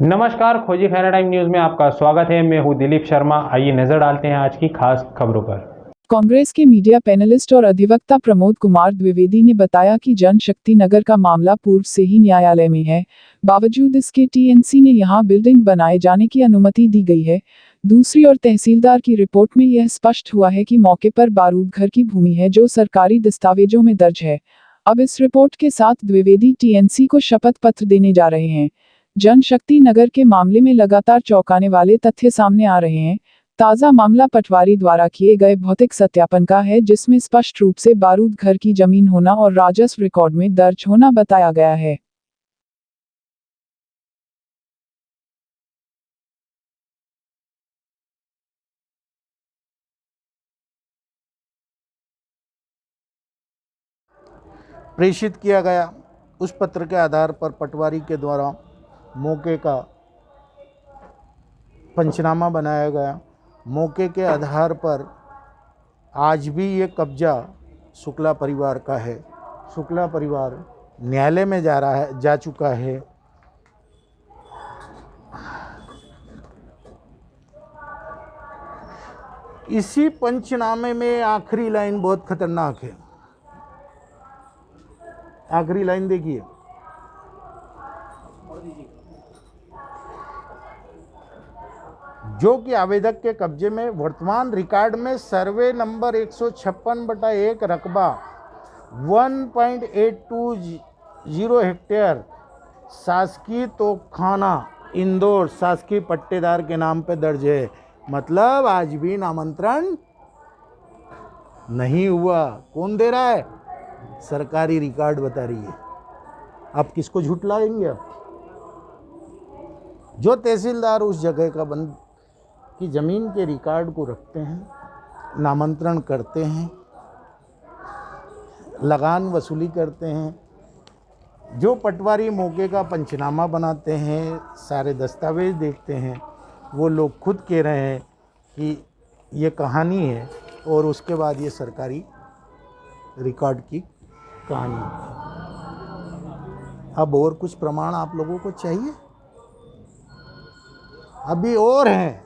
नमस्कार, खोजी Khaira time news में आपका स्वागत है। मैं हूं दिलीप शर्मा। आइए नजर डालते हैं आज की खास खबरों पर। कांग्रेस के मीडिया पैनलिस्ट और अधिवक्ता प्रमोद कुमार द्विवेदी ने बताया कि जनशक्ति नगर का मामला पूर्व से ही न्यायालय में है। बावजूद इसके टीएनसी ने यहां बिल्डिंग बनाए जाने की अनुमति दी गई है। दूसरी ओर तहसीलदार की रिपोर्ट में यह स्पष्ट हुआ है कि मौके पर बारूद घर की भूमि है जो सरकारी दस्तावेजों में दर्ज है। अब इस रिपोर्ट के साथ द्विवेदी टीएनसी को शपथ पत्र देने जा रहे हैं। जनशक्ति नगर के मामले में लगातार चौंकाने वाले तथ्य सामने आ रहे हैं। ताजा मामला पटवारी द्वारा किए गए भौतिक सत्यापन का है, जिसमें स्पष्ट रूप से बारूद घर की जमीन होना और राजस्व रिकॉर्ड में दर्ज होना बताया गया है। प्रेषित किया गया। उस पत्र के आधार पर पटवारी के द्वारा मौके का पंचनामा बनाया गया। मौके के आधार पर आज भी ये कब्जा शुक्ला परिवार का है। शुक्ला परिवार न्यायालय में जा चुका है। इसी पंचनामे में आखिरी लाइन बहुत खतरनाक है। आखिरी लाइन देखिए, जो कि आवेदक के कब्जे में वर्तमान रिकॉर्ड में सर्वे नंबर 156/1 रकबा 1.820 हेक्टेयर शासकीय तोपखाना इंदौर शासकीय पट्टेदार के नाम पे दर्ज है। मतलब आज भी नामांतरण नहीं हुआ। कौन दे रहा है? सरकारी रिकॉर्ड बता रही है। आप किसको झुठलाएंगे? आप जो तहसीलदार उस जगह का की ज़मीन के रिकॉर्ड को रखते हैं, नामांतरण करते हैं, लगान वसूली करते हैं, जो पटवारी मौके का पंचनामा बनाते हैं, सारे दस्तावेज देखते हैं, वो लोग खुद कह रहे हैं कि ये कहानी है और उसके बाद ये सरकारी रिकॉर्ड की कहानी है। अब और कुछ प्रमाण आप लोगों को चाहिए? अभी और हैं।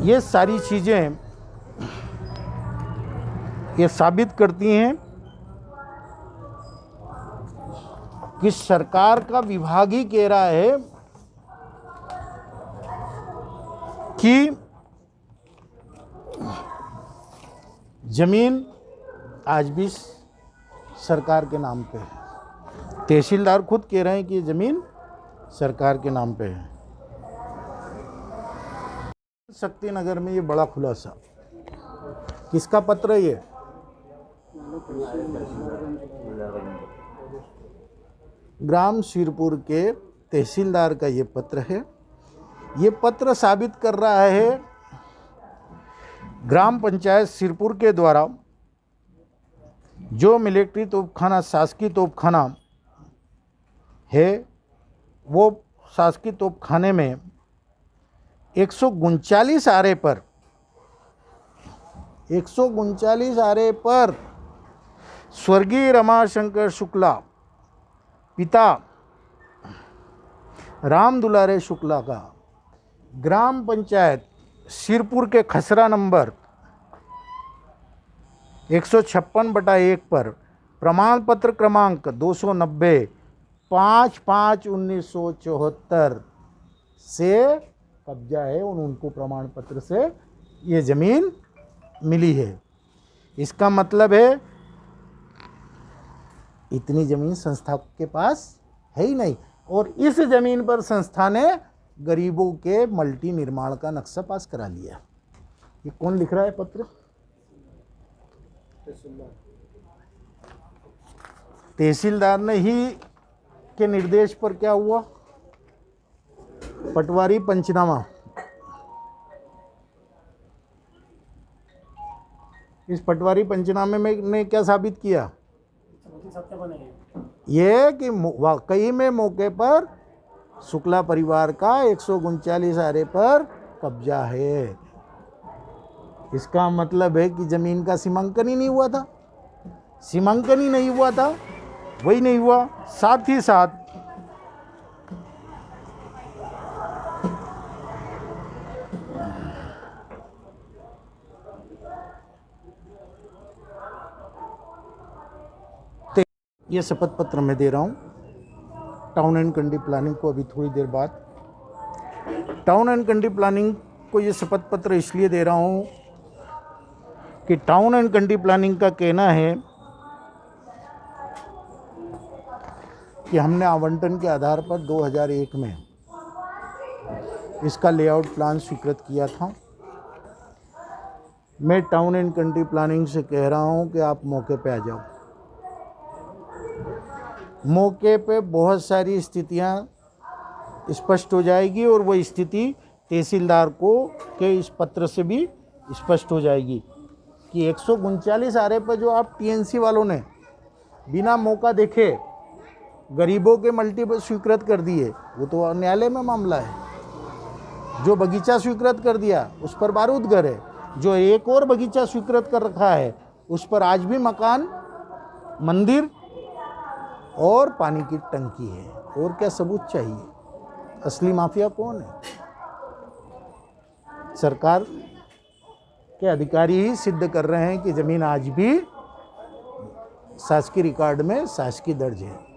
ये सारी चीज़ें ये साबित करती हैं कि सरकार का विभाग ही कह रहा है कि जमीन आज भी सरकार के नाम पे है। तहसीलदार खुद कह रहे हैं कि ये जमीन सरकार के नाम पे है। शक्ति नगर में ये बड़ा खुलासा। किसका पत्र है ये? ग्राम सिरपुर के तहसीलदार का ये पत्र है। ये पत्र साबित कर रहा है ग्राम पंचायत सिरपुर के द्वारा जो मिलिट्री तोपखाना शासकीय तोपखाना है, वो शासकीय तोपखाने में 139 आरे पर 139 आरे पर स्वर्गीय रमाशंकर शुक्ला पिता राम दुलारे शुक्ला का ग्राम पंचायत सिरपुर के खसरा नंबर 156/1 पर प्रमाण पत्र क्रमांक 290 5/5/1974 से कब्जा है और उनको प्रमाण पत्र से ये ज़मीन मिली है। इसका मतलब है इतनी ज़मीन संस्था के पास है ही नहीं, और इस ज़मीन पर संस्था ने गरीबों के मल्टी निर्माण का नक्शा पास करा लिया। ये कौन लिख रहा है पत्र? तहसीलदार ने ही के निर्देश पर क्या हुआ? पटवारी पंचनामा। इस पटवारी पंचनामे में ने क्या साबित किया? ये कि वाकई में मौके पर शुक्ला परिवार का 139 आरे पर कब्जा है। इसका मतलब है कि ज़मीन का सीमांकन ही नहीं हुआ था। सीमांकन ही नहीं हुआ था, वही नहीं हुआ। साथ ही साथ ये शपथ पत्र मैं दे रहा हूँ टाउन एंड कंट्री प्लानिंग को। अभी थोड़ी देर बाद टाउन एंड कंट्री प्लानिंग को ये शपथ पत्र इसलिए दे रहा हूँ कि टाउन एंड कंट्री प्लानिंग का कहना है कि हमने आवंटन के आधार पर 2001 में इसका लेआउट प्लान स्वीकृत किया था। मैं टाउन एंड कंट्री प्लानिंग से कह रहा हूँ कि आप मौके पे आ जाओ। मौके पे बहुत सारी स्थितियाँ स्पष्ट हो जाएगी और वो स्थिति तहसीलदार को के इस पत्र से भी स्पष्ट हो जाएगी कि 139 आरे पर जो आप टीएनसी वालों ने बिना मौका देखे गरीबों के मल्टीपल स्वीकृत कर दिए, वो तो न्यायालय में मामला है। जो बगीचा स्वीकृत कर दिया उस पर बारूद घर है, जो एक और बगीचा स्वीकृत कर रखा है उस पर आज भी मकान, मंदिर और पानी की टंकी है। और क्या सबूत चाहिए? असली माफिया कौन है? सरकार के अधिकारी ही सिद्ध कर रहे हैं कि जमीन आज भी शासकीय रिकॉर्ड में शासकीय दर्ज है।